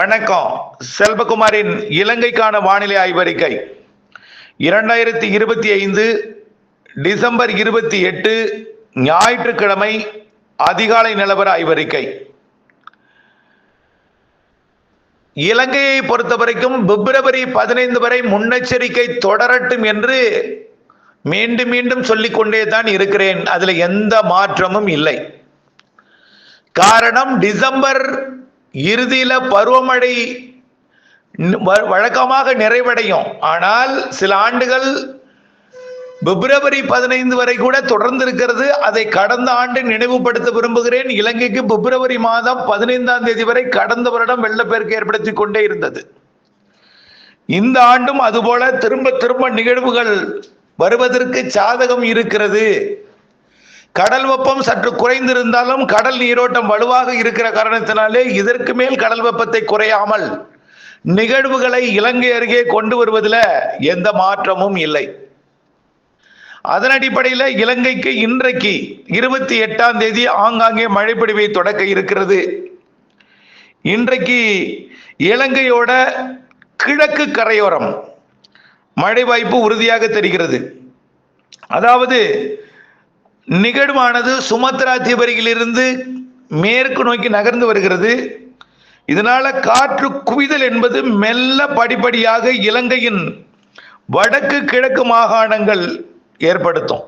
வணக்கம். செல்வகுமாரின் இலங்கைக்கான வானிலை ஆய்வறிக்கை 2025 டிசம்பர் 28 ஞாயிற்றுக்கிழமை அதிகாலை நிலவர ஆய்வறிக்கை. இலங்கையை பொறுத்தவரைக்கும் பிப்ரவரி 15 வரை முன்னெச்சரிக்கை தொடரட்டும் என்று மீண்டும் மீண்டும் சொல்லிக்கொண்டே தான் இருக்கிறேன். அதில் எந்த மாற்றமும் இல்லை. காரணம், டிசம்பர் இறுதியில பருவமழை வழக்கமாக நிறைவடையும். ஆனால் சில ஆண்டுகள் பிப்ரவரி 15 வரை கூட தொடர்ந்து இருக்கிறது. அதை கடந்த ஆண்டு நினைவுபடுத்த விரும்புகிறேன். இலங்கைக்கு பிப்ரவரி மாதம் 15ஆம் தேதி வரை கடந்த வருடம் வெள்ளப்பெருக்கு ஏற்படுத்தி கொண்டே இருந்தது. இந்த ஆண்டும் அதுபோல திரும்ப திரும்ப நிகழ்வுகள் வருவதற்கு சாதகம் இருக்கிறது. கடல் வெப்பம் சற்று குறைந்திருந்தாலும் கடல் நீரோட்டம் வலுவாக இருக்கிற காரணத்தினாலே இதற்கு மேல் கடல் வெப்பத்தை குறையாமல் நிகழ்வுகளை இலங்கை அருகே கொண்டு வருவதில் எந்த மாற்றமும் இல்லை. அதன் அடிப்படையில் இலங்கைக்கு இன்றைக்கு 28ஆம் தேதி ஆங்காங்கே மழை பொழிவை தொடக்க இருக்கிறது. இன்றைக்கு இலங்கையோட கிழக்கு கரையோரம் மழை வாய்ப்பு உறுதியாக தெரிகிறது. அதாவது நிகழ்வானது சுமத்ரா தீபரியிலிருந்து மேற்கு நோக்கி நகர்ந்து வருகிறது. இதனால காற்று குவிதல் என்பது மெல்ல படிப்படியாக இலங்கையின் வடக்கு கிழக்கு மாகாணங்கள் ஏற்படுத்தும்.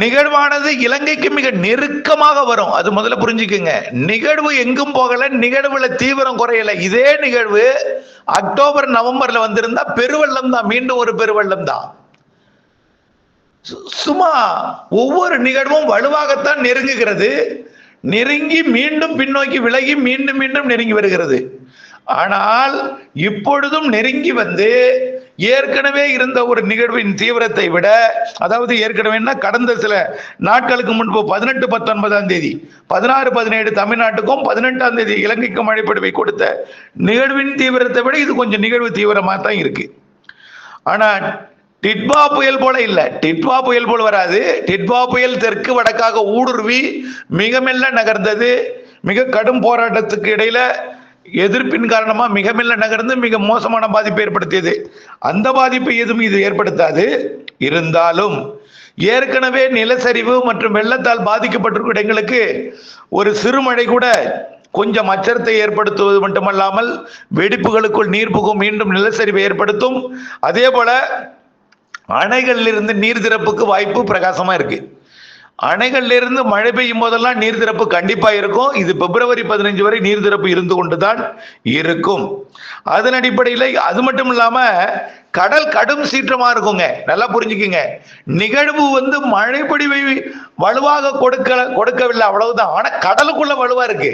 நிகழ்வானது இலங்கைக்கு மிக நெருக்கமாக வரும். அது முதல்ல புரிஞ்சுக்குங்க. நிகழ்வு எங்கும் போகல, நிகழ்வுல தீவிரம் குறையல. இதே நிகழ்வு அக்டோபர் நவம்பர்ல வந்திருந்தா பெருவெள்ளம் தான், மீண்டும் ஒரு பெருவெள்ளம் தான். சும்மா ஒவ்வொரு நிகழ்வும் வலுவாகத்தான் நெருங்குகிறது. நெருங்கி மீண்டும் பின்னோக்கி விலகி மீண்டும் மீண்டும் நெருங்கி வருகிறது. ஆனால் இப்பொழுதும் நெருங்கி வந்து ஏற்கனவே இருந்த ஒரு நிகழ்வின் தீவிரத்தை விட, அதாவது ஏற்கனவே கடந்த சில நாட்களுக்கு முன்பு 18, 19ஆம் தேதி 16, 17 தமிழ்நாட்டுக்கும் 18ஆம் தேதி இலங்கைக்கும் மழைப்பொழிவை கொடுத்த நிகழ்வின் தீவிரத்தை விட இது கொஞ்சம் நிகழ்வு தீவிரமாக தான் இருக்கு. ஆனா டிட்வா புயல் போல இல்லை. டிட்வா புயல் போல வராது. டிட்வா புயல் தெற்கு வடக்காக ஊடுருவி மிக மெல்ல நகர்ந்தது. மிக கடும் போராட்டத்துக்கு இடையில எதிர்ப்பின் காரணமா மிக மெல்ல நகர்ந்து மிக மோசமான பாதிப்பை ஏற்படுத்தியது. அந்த பாதிப்பை எதுவும் இது ஏற்படுத்தாது. இருந்தாலும் ஏற்கனவே நிலச்சரிவு மற்றும் வெள்ளத்தால் பாதிக்கப்பட்டிருக்கும் இடங்களுக்கு ஒரு சிறுமழை கூட கொஞ்சம் அச்சத்தை ஏற்படுத்துவது மட்டுமல்லாமல் வெடிப்புகளுக்குள் நீர் புகும் மீண்டும் நிலச்சரிவை ஏற்படுத்தும். அதே போல அணைகளில் இருந்து நீர் திறப்புக்கு வாய்ப்பு பிரகாசமா இருக்கு. அணைகள்ல இருந்து மழை பெய்யும் போதெல்லாம் நீர் திறப்பு கண்டிப்பா இருக்கும். இது பிப்ரவரி 15 வரை நீர் திறப்பு இருந்து கொண்டுதான் இருக்கும். அதன் அடிப்படையில் அது மட்டும் இல்லாம கடல் கடும் சீற்றமா இருக்குங்க. நல்லா புரிஞ்சுக்குங்க. நிகழ்வு மழை பொழிவை வலுவாக கொடுக்கவில்லை, அவ்வளவுதான். ஆனா கடலுக்குள்ள வலுவா இருக்கு.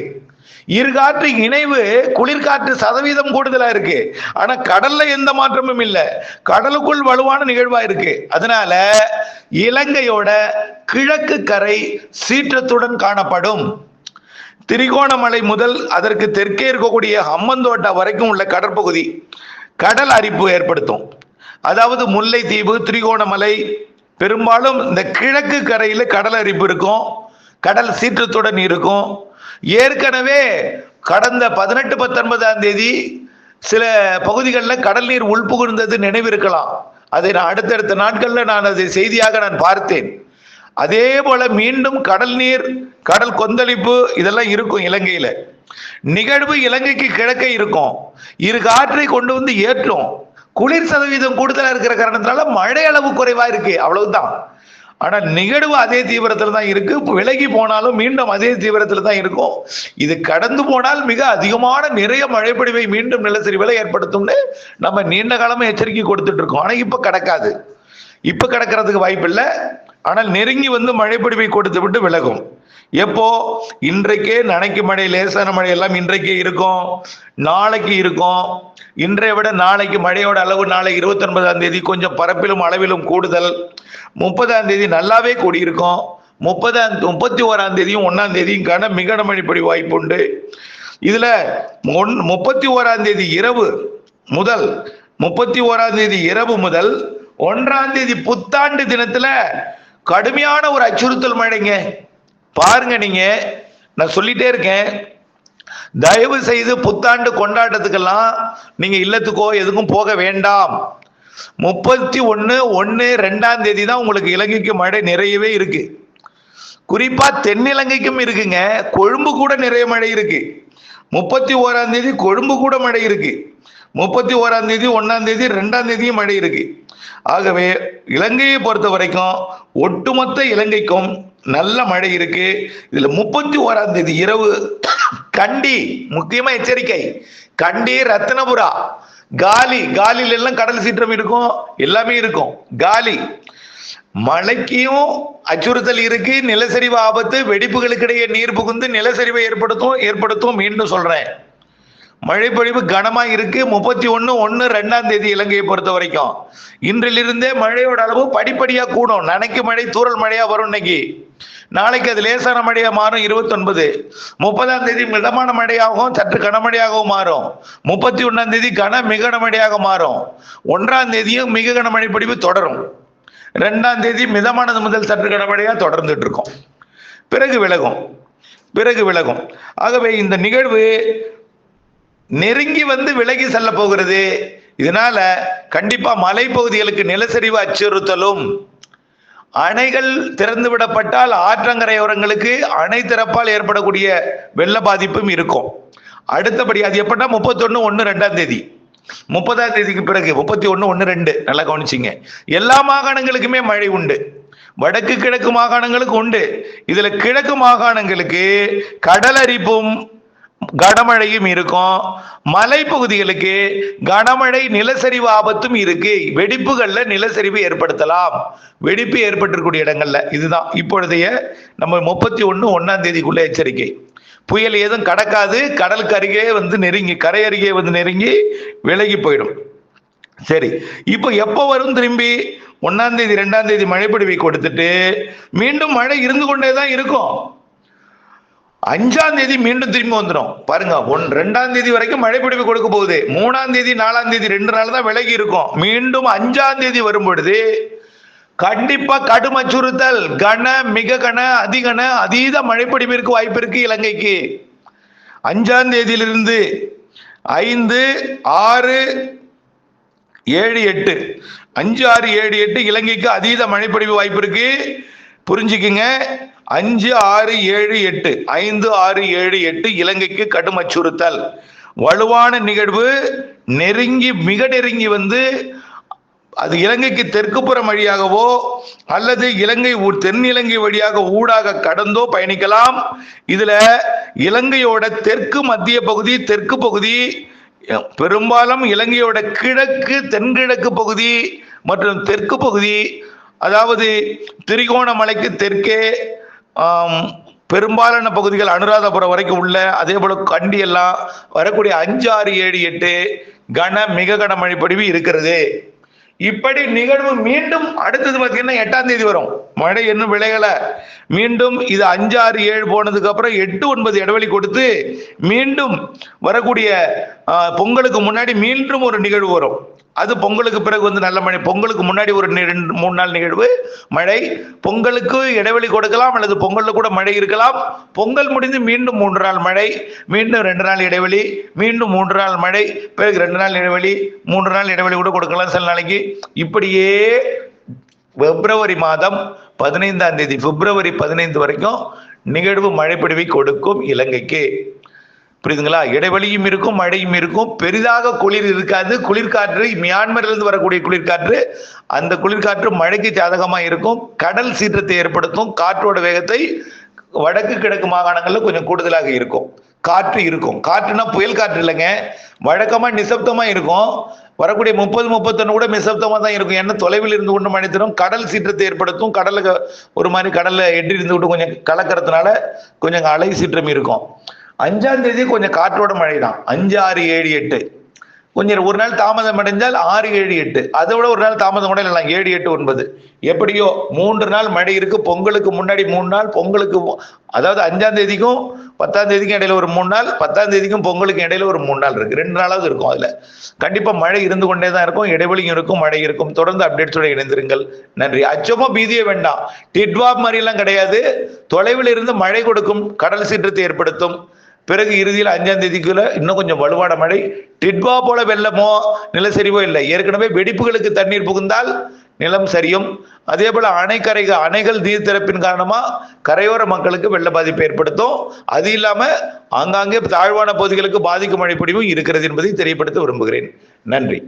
இருகாற்று இணைவு குளிர்காற்று சதவீதம் கூடுதலா இருக்கு. ஆனா கடல்ல எந்த மாற்றமும் இல்லை. கடலுக்குள் வலுவான நிகழ்வா இருக்கு. அதனால இலங்கையோட கிழக்கு கரை சீற்றத்துடன் காணப்படும். திரிகோணமலை முதல் அதற்கு தெற்கே இருக்கக்கூடிய ஹம்மந்தோட்டா வரைக்கும் உள்ள கடற்பகுதி கடல் அரிப்பு ஏற்படுத்தும். அதாவது முல்லைத்தீவு, திரிகோணமலை, பெரும்பாலும் இந்த கிழக்கு கரையில கடல் அரிப்பு இருக்கும், கடல் சீற்றத்துடன் இருக்கும். ஏற்கனவே கடந்த 18, 19ஆம் தேதி சில பகுதிகளில் கடல் நீர் உள்புகுந்தது நினைவிருக்கலாம். அதை நான் அடுத்தடுத்த நாட்களில் அதை செய்தியாக பார்த்தேன். அதே போல மீண்டும் கடல் நீர், கடல் கொந்தளிப்பு இதெல்லாம் இருக்கும் இலங்கையில. நிகழ்வு இலங்கைக்கு கிழக்கே இருக்கும். இரு காற்றை கொண்டு வந்து ஏற்றும். குளிர் சதவீதம் கூடுதலா இருக்கிற காரணத்தினால மழை அளவு குறைவா இருக்கு, அவ்வளவுதான். ஆனா நிகழ்வு அதே தீவிரத்துல தான் இருக்கு. விலகி போனாலும் மீண்டும் அதே தீவிரத்துல தான் இருக்கும். இது கடந்து போனால் மிக அதிகமான நிறைய மழைப்பொழிவை மீண்டும் நிலச்சரிவுகளை ஏற்படுத்தும்னு நம்ம நீண்ட காலமா எச்சரிக்கை கொடுத்துட்டு இருக்கோம். ஆனா இப்ப கடக்காது. இப்ப கடக்கிறதுக்கு வாய்ப்பு இல்லை. ஆனால் நெருங்கி மழைப்பொழிவை கொடுத்து விட்டு விலகும். எப்போ? இன்றைக்கே நனைக்கு மழை, லேசான மழை எல்லாம் இன்றைக்கே இருக்கும், நாளைக்கு இருக்கும். இன்றைய விட நாளைக்கு மழையோட அளவு நாளை 29ஆம் தேதி கொஞ்சம் பரப்பிலும் அளவிலும் கூடுதல். 30ஆம் தேதி நல்லாவே கூடியிருக்கும். 31ஆம் தேதியும் 1ஆம் தேதியும் மிக கனமழை பொழிவு வாய்ப்பு உண்டு. இதுல 31ஆம் தேதி இரவு முதல் 1ஆம் தேதி புத்தாண்டு தினத்துல கடுமையான ஒரு அச்சுறுத்தல் மழைங்க. பாருங்க, நீங்க நான் சொல்லிட்டே இருக்கேன். தயவு செய்து புத்தாண்டு கொண்டாட்டத்துக்கெல்லாம் நீங்க இல்லத்துக்கோ எதுக்கும் போக வேண்டாம். 31/1/2 தான் உங்களுக்கு இலங்கைக்கு மழை நிறையவே இருக்கு. குறிப்பா தென்னிலங்கைக்கும் இருக்குங்க. கொழும்பு கூட நிறைய மழை இருக்கு. 31 கொழும்பு கூட மழை இருக்கு. 31 1 2 மழை இருக்கு. ஆகவே இலங்கையை பொறுத்த வரைக்கும் ஒட்டுமொத்த இலங்கைக்கும் நல்ல மழை இருக்கு. இதுல 31 இரவு கண்டி, முக்கியமா எச்சரிக்கை, கண்டி, ரத்னபுரா, காலில எல்லாம் கடல் சீற்றம் இருக்கும், எல்லாமே இருக்கும். காலி மழைக்கும் அச்சுறுத்தல் இருக்கு. நிலச்சரிவு ஆபத்து, வெடிப்புகளுக்கு இடையே நீர் புகுந்து நிலச்சரிவை ஏற்படுத்தும். மீண்டும் சொல்றேன், மழை பொழிவு கனமா இருக்கு. 31/1/2 இலங்கையை பொறுத்த வரைக்கும் இன்றிலிருந்தே மழையோட அளவு படிப்படியா கூடும். நனைக்கு மழை, தூறல் மழையா வரும். இன்னைக்கு நாளைக்கு அது லேசான மழையா மாறும். 29 30 மிதமான மழையாகவும் சற்று கனமழையாகவும் மாறும். 31 மிக கனமழையாக மாறும். 1 மிக கனமழை பொழிவு தொடரும். 2 மிதமானது முதல் சற்று கனமழையா தொடர்ந்துட்டு இருக்கும். பிறகு விலகும். ஆகவே இந்த நிகழ்வு நெருங்கி வந்து விலகி செல்ல போகிறது. இதனால கண்டிப்பா மலைப்பகுதிகளுக்கு நிலச்சரிவு அச்சுறுத்தலும், அணைகள் திறந்து விடப்பட்டால் ஆற்றங்கரையோரங்களுக்கு அணை திறப்பால் ஏற்படக்கூடிய வெள்ள பாதிப்பும் இருக்கும். அடுத்தபடி அது எப்படின்னா 31/1/2 30 பிறகு 31/1/2 நல்லா கவனிச்சிங்க. எல்லா மாகாணங்களுக்குமே மழை உண்டு. வடக்கு கிழக்கு மாகாணங்களுக்கு உண்டு. இதுல கிழக்கு மாகாணங்களுக்கு கடல் அரிப்பும் கனமழையும் இருக்கும். மலைப்பகுதிகளுக்கு கனமழை, நிலச்சரிவு ஆபத்தும் இருக்கு. வெடிப்புகள்ல நிலச்சரிவு ஏற்படுத்தலாம். வெடிப்பு ஏற்பட்டிருக்கூடிய இடங்கள்ல இதுதான் இப்பொழுதைய நம்ம 31/1 எச்சரிக்கை. புயல் ஏதும் கடக்காது. கடலுக்கு அருகே வந்து நெருங்கி, கரை அருகே வந்து நெருங்கி விலகி போயிடும். சரி, இப்போ எப்போ வரும்? திரும்பி 1 2 மழைப்பொழிவை கொடுத்துட்டு மீண்டும் மழை இருந்து கொண்டேதான் இருக்கும். 5 மீண்டும் திரும்பி வந்துடும். பாருங்க, 2 வரைக்கும் மழைப்பொழிவு கொடுக்க போகுது. 3 4 2 நாள் தான் விலகி இருக்கும். மீண்டும் 5 வரும் பொழுது கண்டிப்பா கடும் அச்சுறுத்தல், மிக கன, அதிகன, அதீத மழைப்பொழிவிற்கு வாய்ப்பு இருக்கு இலங்கைக்கு. 5 5 6 7 8 5 6 7 8 இலங்கைக்கு அதீத மழைப்பொழிவு வாய்ப்பு இருக்கு. புரிஞ்சுக்குங்க. 5 6 7 8 5 6 7 8 இலங்கைக்கு கடும் அச்சுறுத்தல். வலுவான நிகழ்வு மிக நெருங்கி வந்து அது இலங்கைக்கு தெற்கு புறம் வழியாகவோ அல்லது தென் இலங்கை வழியாக ஊடாக கடந்தோ பயணிக்கலாம். இதுல இலங்கையோட தெற்கு மத்திய பகுதி, தெற்கு பகுதி, பெரும்பாலும் இலங்கையோட கிழக்கு, தென்கிழக்கு பகுதி மற்றும் தெற்கு பகுதி, அதாவது திரிகோணமலைக்கு தெற்கே பெரும்பாலான பகுதிகள், அனுராதபுரம் வரைக்கும் உள்ள, அதே போல கண்டி எல்லாம் வரக்கூடிய 5 6 7 8 மிக கனமழை பொழிவு இருக்கிறது. இப்படி நிகழ்வு மீண்டும் அடுத்தது பார்த்தீங்கன்னா 8 வரும். மழை இன்னும் விளையல. மீண்டும் இது 5 6 7 போனதுக்கு அப்புறம் 8 9 இடைவெளி கொடுத்து மீண்டும் வரக்கூடிய பொங்கலுக்கு முன்னாடி மீண்டும் ஒரு நிகழ்வு வரும். அது பொங்கலுக்கு பிறகு வந்து நல்ல மழை. பொங்கலுக்கு முன்னாடி ஒரு 2-3 நாள் நிகழ்வு மழை. பொங்கலுக்கு இடைவெளி கொடுக்கலாம் அல்லது பொங்கல்ல கூட மழை இருக்கலாம். பொங்கல் முடிந்து மீண்டும் 3 நாள் மழை, மீண்டும் 2 நாள் இடைவெளி, மீண்டும் 3 நாள் மழை, பிறகு 2 நாள் இடைவெளி, 3 நாள் இடைவெளி கூட கொடுக்கலாம் சில நாளைக்கு. இப்படியே பிப்ரவரி மாதம் 15 பிப்ரவரி 15 வரைக்கும் நிகழ்வு மழைப்பொழிவை கொடுக்கும் இலங்கைக்கு. புரியுதுங்களா? இடைவெளியும் இருக்கும், மழையும் இருக்கும். பெரிதாக குளிர் இருக்காது. குளிர்காற்று, மியான்மரிலிருந்து வரக்கூடிய குளிர்காற்று, அந்த குளிர்காற்று மழைக்கு சாதகமா இருக்கும். கடல் சீற்றத்தை ஏற்படுத்தும். காற்றோட வேகத்தை வடக்கு கிழக்கு மாகாணங்கள்ல கொஞ்சம் கூடுதலாக இருக்கும். காற்று இருக்கும். காற்றுனா புயல் காற்று இல்லைங்க, வழக்கமா நிசப்தமா இருக்கும். வரக்கூடிய 30 31 கூட நிசப்தமா தான் இருக்கும். ஏன்னா தொலைவில் இருந்து கொண்டு மழை தரும். கடல் சீற்றத்தை ஏற்படுத்தும். கடலுக்கு ஒரு மாதிரி கடல்ல எட்டி இருந்து விட்டு கொஞ்சம் கலக்கிறதுனால கொஞ்சம் அலை சீற்றம் இருக்கும். 5 கொஞ்சம் காற்றோட மழை தான். 5 6 7 8 கொஞ்சம் ஒரு நாள் தாமதம் அடைஞ்சால் 6 7 8, அதை விட ஒரு நாள் தாமதம் கூட இல்லை, 7 8 9. எப்படியோ 3 நாள் மழை இருக்கு. பொங்கலுக்கு முன்னாடி 3 நாள், பொங்கலுக்கு அதாவது 5 10 இடையில ஒரு 3 நாள், 10 பொங்கலுக்கு இடையில ஒரு 3 நாள் இருக்கு. 2 நாளாவது இருக்கும். அதுல கண்டிப்பா மழை இருந்து கொண்டே தான் இருக்கும். இடைவெளியும் இருக்கும், மழை இருக்கும். தொடர்ந்து அப்டேட்ஸோட இணைந்திருங்கள். நன்றி. அச்சமோ பீதியே வேண்டாம். டிட்வாப் மாதிரி எல்லாம் கிடையாது. தொலைவில் இருந்து மழை கொடுக்கும், கடல் சீற்றத்தை ஏற்படுத்தும். பிறகு இறுதியில் 5ஆம் தேதிக்குள்ள இன்னும் கொஞ்சம் வலுவான மழை. டிட்வா போல வெள்ளமோ நிலச்சரிவோ இல்லை. ஏற்கனவே வெடிப்புகளுக்கு தண்ணீர் புகுந்தால் நிலம் சரியும். அதே போல அணைகள் நீர் திறப்பின் காரணமா கரையோர மக்களுக்கு வெள்ள பாதிப்பு ஏற்படுத்தும். அது இல்லாம ஆங்காங்கே தாழ்வான பகுதிகளுக்கு பாதிக்கும் மழை பொழிவும் இருக்கிறது என்பதை தெரியப்படுத்த விரும்புகிறேன். நன்றி.